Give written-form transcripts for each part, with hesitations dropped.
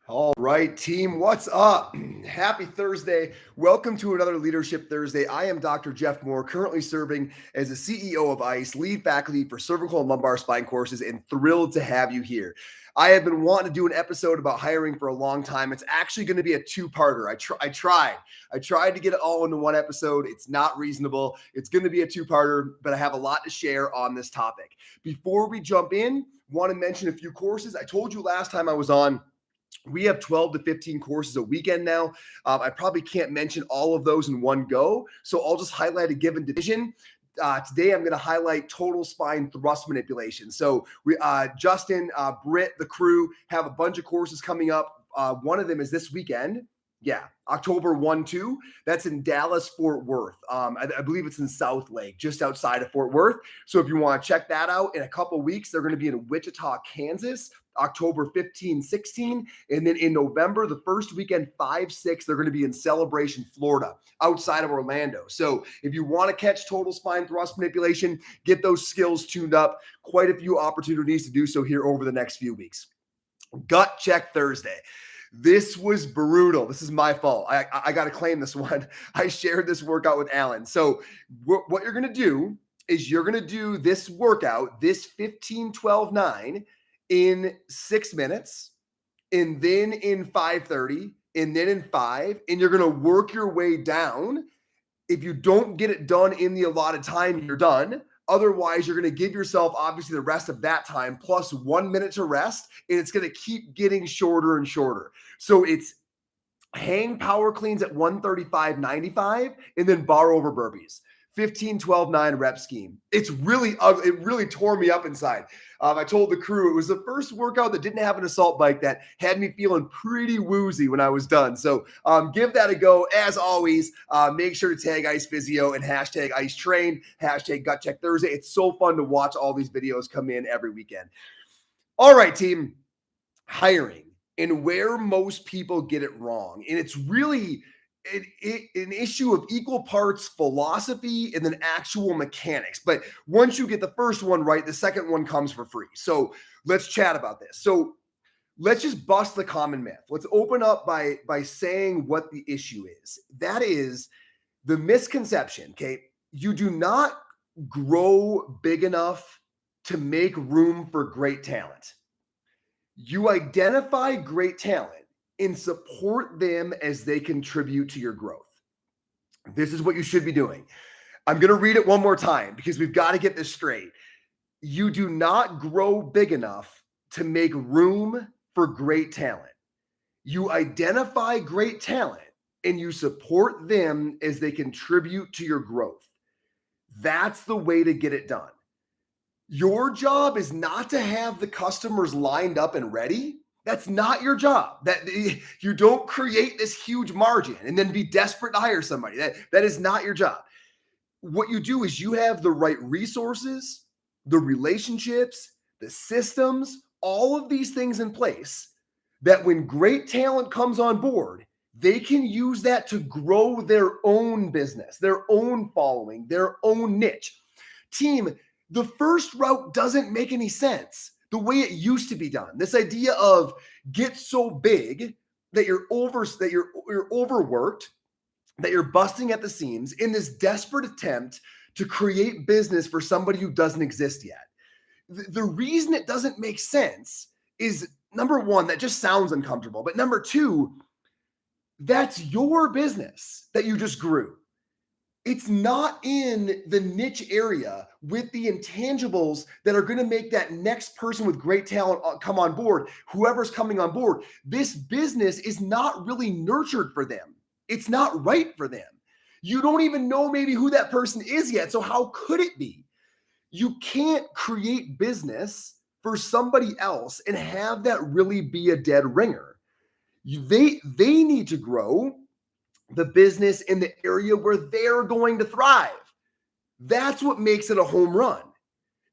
All right, team, what's up? Happy Thursday. Welcome to another Leadership Thursday. I am Dr. Jeff Moore, currently serving as the CEO of ICE, lead faculty for cervical and lumbar spine courses, and thrilled to have you here. I have been wanting to do an episode about hiring for a long time. It's actually going to be a two-parter. I tried to get it all into one episode. It's not reasonable. It's going to be a two-parter, but I have a lot to share on this topic. Before we jump in, want to mention a few courses. I told you last time I was on, we have 12 to 15 courses a weekend now. I probably can't mention all of those in one go, so I'll just highlight a given division. Today, I'm going to highlight total spine thrust manipulation. So Justin, Britt, the crew have a bunch of courses coming up. One of them is this weekend. Yeah, October 1, 2. That's in Dallas, Fort Worth. I believe it's in South Lake, just outside of Fort Worth. So if you want to check that out, in a couple of weeks, they're going to be in Wichita, Kansas, October 15, 16. And then in November, the first weekend, 5, 6, they're going to be in Celebration, Florida, outside of Orlando. So if you want to catch total spine thrust manipulation, get those skills tuned up. Quite a few opportunities to do so here over the next few weeks. Gut Check Thursday. This was brutal. This is my fault. I got to claim this one. I shared this workout with Alan. So what you're going to do is you're going to do this workout, this 15-12-9 in 6 minutes, and then in 5:30, and then in 5, and you're going to work your way down. If you don't get it done in the allotted time, you're done. Otherwise, you're going to give yourself, obviously, the rest of that time plus 1 minute to rest, and it's going to keep getting shorter and shorter. So it's hang power cleans at 135.95 and then bar over burpees. 15-12-9 rep scheme. It's really ugly. It really tore me up inside. I told the crew it was the first workout that didn't have an assault bike that had me feeling pretty woozy when I was done. So give that a go. As always, make sure to tag Ice Physio and hashtag Ice Train, hashtag Gut Check Thursday. It's so fun to watch all these videos come in every weekend. All right, team. Hiring and where most people get it wrong. And it's really an issue of equal parts philosophy and then actual mechanics. But once you get the first one right, the second one comes for free. So let's chat about this. So let's just bust the common myth. Let's open up by saying what the issue is. That is the misconception, okay? You do not grow big enough to make room for great talent. You identify great talent and support them as they contribute to your growth. This is what you should be doing. I'm going to read it one more time because we've got to get this straight. You do not grow big enough to make room for great talent. You identify great talent and you support them as they contribute to your growth. That's the way to get it done. Your job is not to have the customers lined up and ready. That's not your job. That you don't create this huge margin and then be desperate to hire somebody. That is not your job. What you do is you have the right resources, the relationships, the systems, all of these things in place that when great talent comes on board, they can use that to grow their own business, their own following, their own niche. Team, the first route doesn't make any sense the way it used to be done. This idea of get so big that you're overworked, that you're busting at the seams in this desperate attempt to create business for somebody who doesn't exist yet. The reason it doesn't make sense is, number one, that just sounds uncomfortable. But number two, that's your business that you just grew. It's not in the niche area with the intangibles that are going to make that next person with great talent come on board, whoever's coming on board. This business is not really nurtured for them. It's not right for them. You don't even know maybe who that person is yet. So how could it be? You can't create business for somebody else and have that really be a dead ringer. They need to grow the business in the area where they're going to thrive. That's what makes it a home run.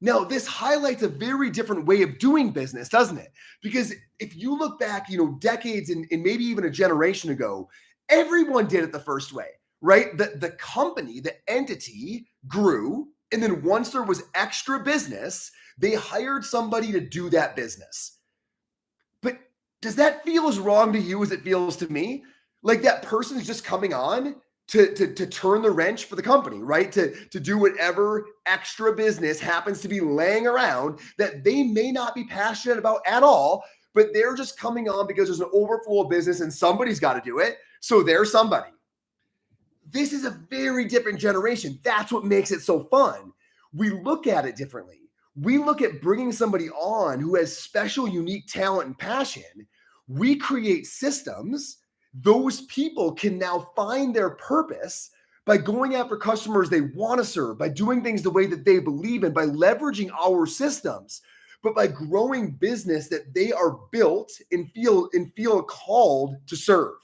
Now, this highlights a very different way of doing business, doesn't it? Because if you look back, decades and maybe even a generation ago, everyone did it the first way, right? The company, the entity grew. And then once there was extra business, they hired somebody to do that business. But Does that feel as wrong to you as it feels to me? Like that person's just coming on to turn the wrench for the company, right? To do whatever extra business happens to be laying around that they may not be passionate about at all, but they're just coming on because there's an overflow of business and somebody's got to do it. So there's somebody. This is a very different generation. That's what makes it so fun. We look at it differently. We look at bringing somebody on who has special, unique talent and passion. We create systems. Those people can now find their purpose by going after customers they want to serve, by doing things the way that they believe in, by leveraging our systems, but by growing business that they are built and feel called to serve.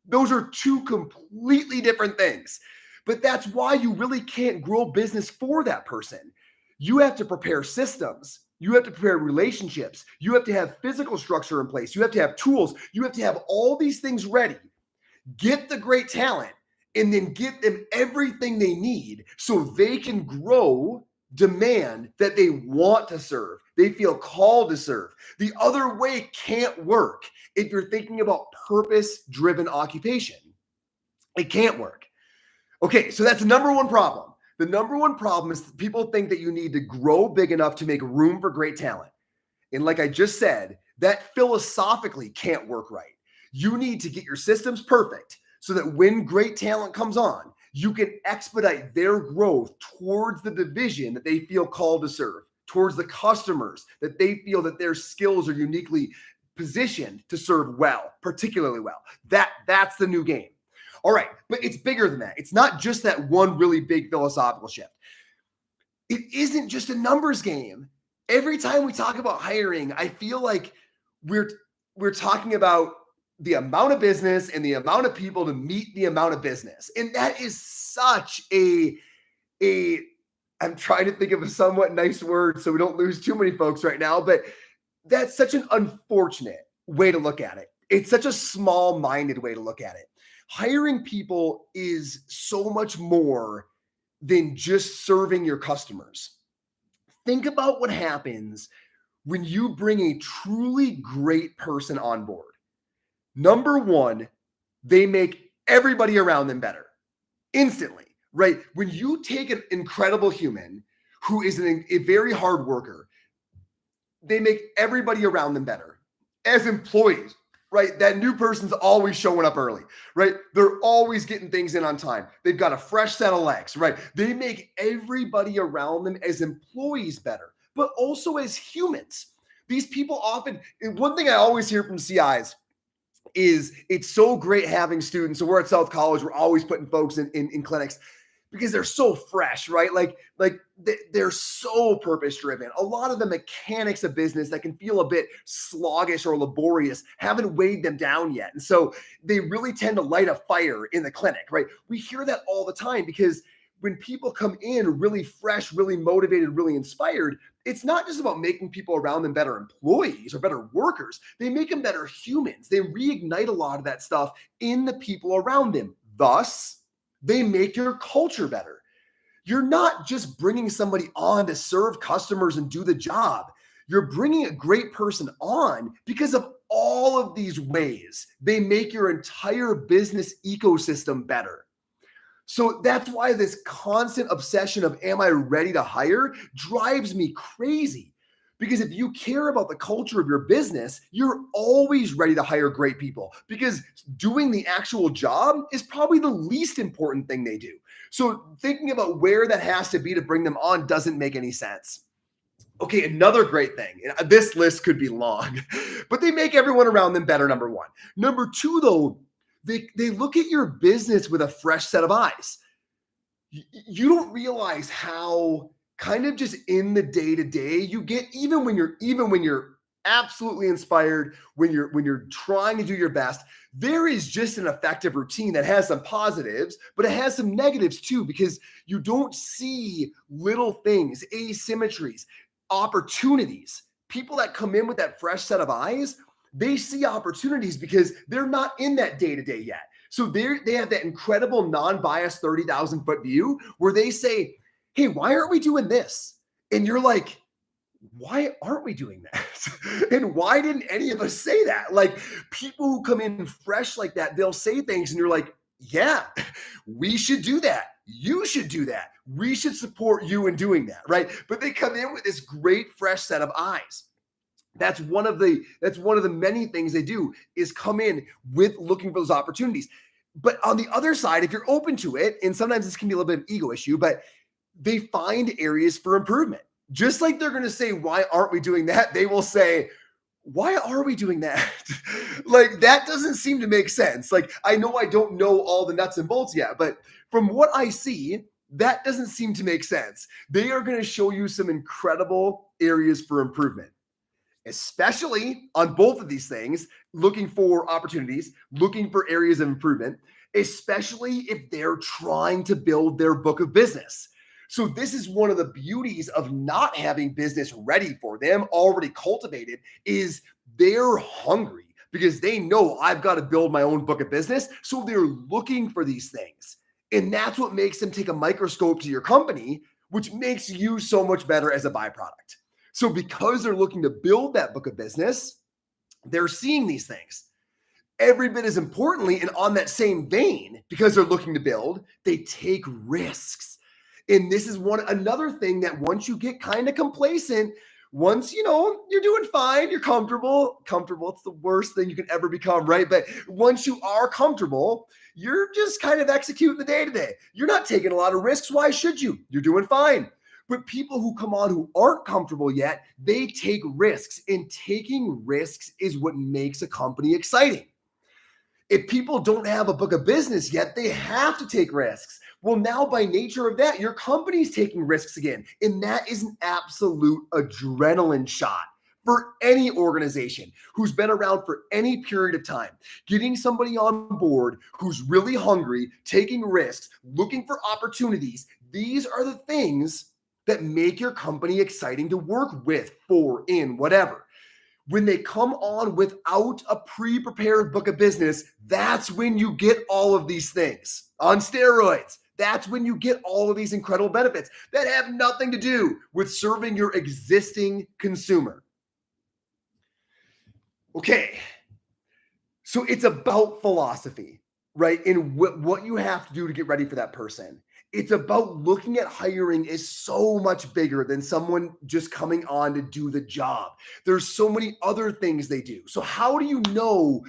Those are two completely different things. But that's why you really can't grow business for that person. You have to prepare systems. You have to prepare relationships. You have to have physical structure in place. You have to have tools. You have to have all these things ready. Get the great talent and then get them everything they need so they can grow demand that they want to serve. They feel called to serve. The other way can't work if you're thinking about purpose-driven occupation. It can't work. Okay, so that's the number one problem. The number one problem is people think that you need to grow big enough to make room for great talent. And like I just said, that philosophically can't work right. You need to get your systems perfect so that when great talent comes on, you can expedite their growth towards the division that they feel called to serve, towards the customers that they feel that their skills are uniquely positioned to serve well, particularly well. That's the new game. All right, but it's bigger than that. It's not just that one really big philosophical shift. It isn't just a numbers game. Every time we talk about hiring, I feel like we're talking about the amount of business and the amount of people to meet the amount of business. And that is such a I'm trying to think of a somewhat nice word so we don't lose too many folks right now, but that's such an unfortunate way to look at it. It's such a small-minded way to look at it. Hiring people is so much more than just serving your customers. Think about what happens when you bring a truly great person on board. Number one, they make everybody around them better instantly, right? When you take an incredible human who is a very hard worker, they make everybody around them better. As employees, right? That new person's always showing up early, right? They're always getting things in on time. They've got a fresh set of legs, right? They make everybody around them as employees better, but also as humans. These people often, one thing I always hear from CIs is it's so great having students. So we're at South College. We're always putting folks in clinics because they're so fresh, right? Like they're so purpose driven. A lot of the mechanics of business that can feel a bit sluggish or laborious haven't weighed them down yet. And so they really tend to light a fire in the clinic, right? We hear that all the time because when people come in really fresh, really motivated, really inspired, it's not just about making people around them better employees or better workers. They make them better humans. They reignite a lot of that stuff in the people around them. Thus, they make your culture better. You're not just bringing somebody on to serve customers and do the job. You're bringing a great person on because of all of these ways they make your entire business ecosystem better. So that's why this constant obsession of am I ready to hire drives me crazy. Because if you care about the culture of your business, you're always ready to hire great people because doing the actual job is probably the least important thing they do. So thinking about where that has to be to bring them on doesn't make any sense. Okay, another great thing. This list could be long, but they make everyone around them better, number one. Number two, though, they look at your business with a fresh set of eyes. You don't realize how kind of just in the day-to-day you get, even when you're absolutely inspired, when you're trying to do your best, there is just an effective routine that has some positives, but it has some negatives too, because you don't see little things, asymmetries, opportunities. People that come in with that fresh set of eyes, they see opportunities because they're not in that day-to-day yet. So they have that incredible non-biased 30,000 foot view where they say, hey, why aren't we doing this? And you're like, why aren't we doing that? And why didn't any of us say that? Like people who come in fresh like that, they'll say things and you're like, yeah, we should do that. You should do that. We should support you in doing that, right? But they come in with this great fresh set of eyes. That's one of the many things they do is come in with looking for those opportunities. But on the other side, if you're open to it, and sometimes this can be a little bit of an ego issue, but they find areas for improvement. Just like they're going to say, why aren't we doing that? They will say, why are we doing that? Like, that doesn't seem to make sense. Like, I know I don't know all the nuts and bolts yet, but from what I see, that doesn't seem to make sense. They are going to show you some incredible areas for improvement, especially on both of these things, looking for opportunities, looking for areas of improvement, especially if they're trying to build their book of business. So this is one of the beauties of not having business ready for them, already cultivated, is they're hungry because they know I've got to build my own book of business. So they're looking for these things. And that's what makes them take a microscope to your company, which makes you so much better as a byproduct. So because they're looking to build that book of business, they're seeing these things. Every bit as importantly, and on that same vein, because they're looking to build, they take risks. And this is another thing that once you get kind of complacent, once you're doing fine, you're comfortable. Comfortable, it's the worst thing you can ever become, right? But once you are comfortable, you're just kind of executing the day to day. You're not taking a lot of risks. Why should you? You're doing fine. But people who come on who aren't comfortable yet, they take risks. And taking risks is what makes a company exciting. If people don't have a book of business yet, they have to take risks. Well, now by nature of that, your company's taking risks again. And that is an absolute adrenaline shot for any organization who's been around for any period of time. Getting somebody on board who's really hungry, taking risks, looking for opportunities. These are the things that make your company exciting to work with, for, in, whatever. When they come on without a pre-prepared book of business, that's when you get all of these things on steroids. That's when you get all of these incredible benefits that have nothing to do with serving your existing consumer. Okay, so it's about philosophy, right? And what you have to do to get ready for that person. It's about looking at hiring is so much bigger than someone just coming on to do the job. There's so many other things they do. So how do you know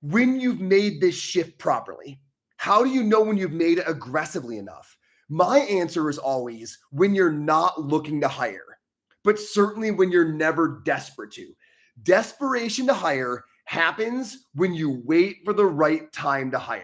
when you've made this shift properly? How do you know when you've made it aggressively enough? My answer is always when you're not looking to hire, but certainly when you're never desperate to. Desperation to hire happens when you wait for the right time to hire.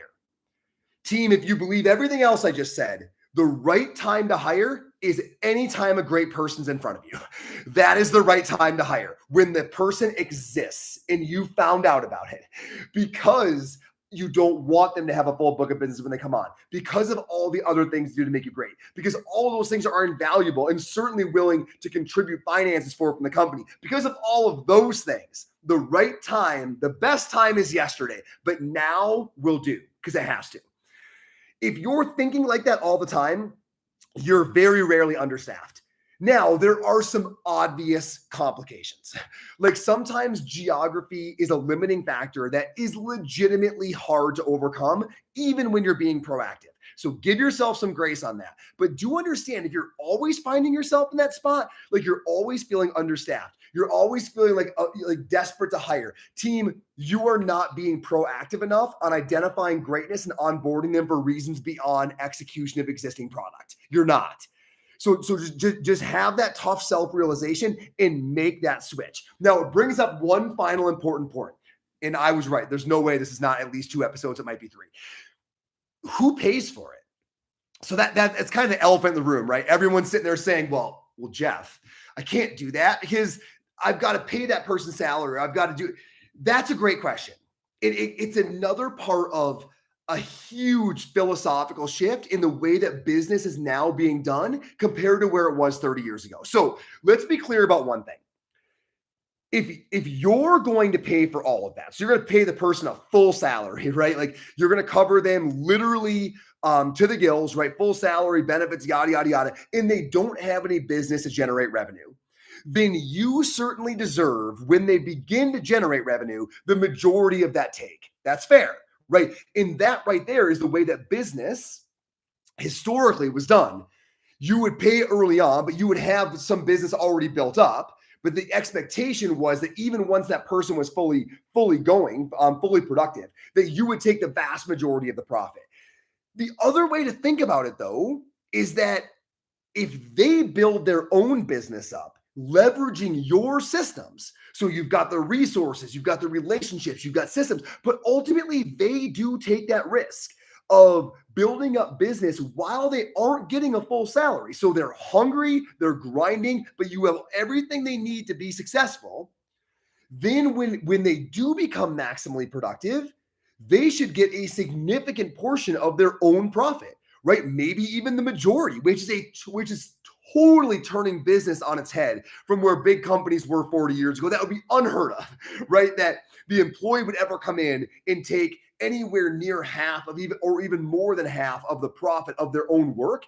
Team, if you believe everything else I just said, the right time to hire is anytime a great person's in front of you. That is the right time to hire, when the person exists and you found out about it, because you don't want them to have a full book of business when they come on, because of all the other things to do to make you great, because all of those things are invaluable and certainly willing to contribute finances from the company. Because of all of those things, the right time, the best time is yesterday, but now will do because it has to. If you're thinking like that all the time, you're very rarely understaffed. Now, there are some obvious complications. Like sometimes geography is a limiting factor that is legitimately hard to overcome, even when you're being proactive. So give yourself some grace on that. But do understand, if you're always finding yourself in that spot, like you're always feeling understaffed, you're always feeling like desperate to hire. Team, you are not being proactive enough on identifying greatness and onboarding them for reasons beyond execution of existing product. You're not. So just have that tough self-realization and make that switch. Now, it brings up one final important point. And I was right. There's no way this is not at least 2 episodes. It might be 3. Who pays for it? So that's kind of the elephant in the room, right? Everyone's sitting there saying, well, Jeff, I can't do that because I've got to pay that person's salary. I've got to do it. That's a great question. It's another part of a huge philosophical shift in the way that business is now being done compared to where it was 30 years ago. So let's be clear about one thing. If you're going to pay for all of that, so you're going to pay the person a full salary, right? Like you're going to cover them literally to the gills, right? Full salary, benefits, yada, yada, yada. And they don't have any business to generate revenue. then you certainly deserve, when they begin to generate revenue, the majority of that take. That's fair, right? And that right there is the way that business historically was done. You would pay early on, but you would have some business already built up. But the expectation was that even once that person was fully going, fully productive, that you would take the vast majority of the profit. The other way to think about it, though, is that if they build their own business up, leveraging your systems, so you've got the resources, you've got the relationships, you've got systems, but ultimately they do take that risk of building up business while they aren't getting a full salary. So they're hungry, they're grinding, but you have everything they need to be successful. Then when they do become maximally productive, they should get a significant portion of their own profit, right? Maybe even the majority, which is totally turning business on its head from where big companies were 40 years ago. That would be unheard of, right? That the employee would ever come in and take anywhere near half of even more than half of the profit of their own work.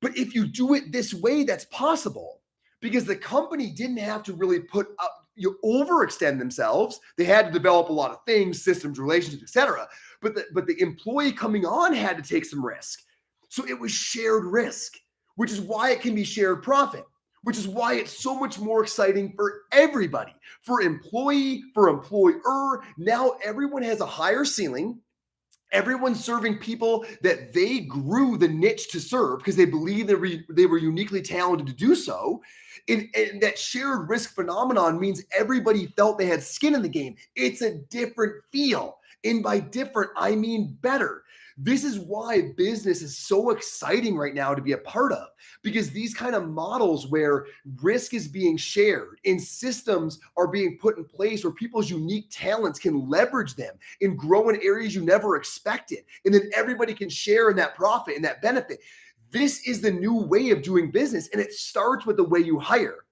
But if you do it this way, that's possible because the company didn't have to really overextend themselves. They had to develop a lot of things, systems, relationships, etc. But the employee coming on had to take some risk. So it was shared risk, which is why it can be shared profit, which is why it's so much more exciting for everybody, for employee, for employer. Now everyone has a higher ceiling. Everyone's serving people that they grew the niche to serve because they believe they were uniquely talented to do so. And that shared risk phenomenon means everybody felt they had skin in the game. It's a different feel. And by different, I mean better. This is why business is so exciting right now to be a part of, because these kind of models where risk is being shared and systems are being put in place where people's unique talents can leverage them and grow in areas you never expected. And then everybody can share in that profit and that benefit. This is the new way of doing business. And it starts with the way you hire.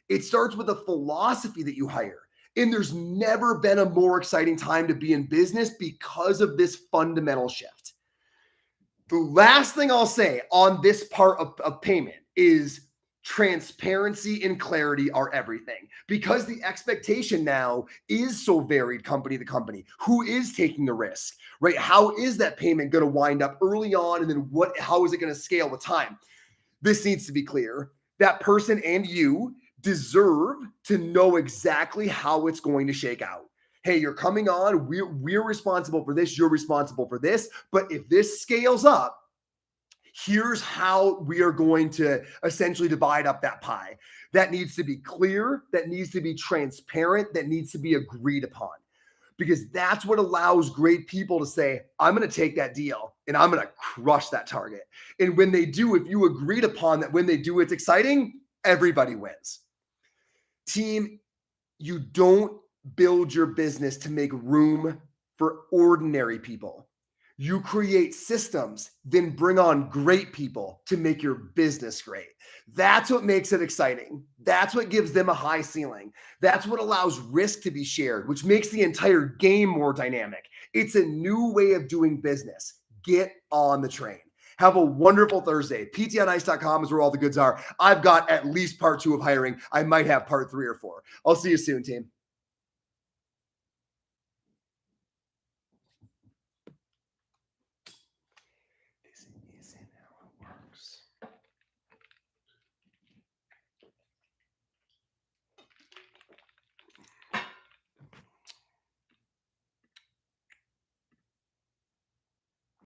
It starts with the philosophy that you hire. And there's never been a more exciting time to be in business because of this fundamental shift. The last thing I'll say on this part of payment is transparency and clarity are everything, because the expectation now is so varied company to company. Who is taking the risk, right? How is that payment going to wind up early on? And then how is it going to scale with time? This needs to be clear. That person and you deserve to know exactly how it's going to shake out. Hey, you're coming on. We're responsible for this. You're responsible for this. But if this scales up, here's how we are going to essentially divide up that pie. That needs to be clear. That needs to be transparent. That needs to be agreed upon. Because that's what allows great people to say, I'm going to take that deal and I'm going to crush that target. And when they do, if you agreed upon that, when they do, it's exciting, everybody wins. Team, you don't build your business to make room for ordinary people. You create systems, then bring on great people to make your business great. That's what makes it exciting. That's what gives them a high ceiling. That's what allows risk to be shared, which makes the entire game more dynamic. It's a new way of doing business. Get on the train. Have a wonderful Thursday. PTOnice.com is where all the goods are. I've got at least part 2 of hiring. I might have part 3 or 4. I'll see you soon, team.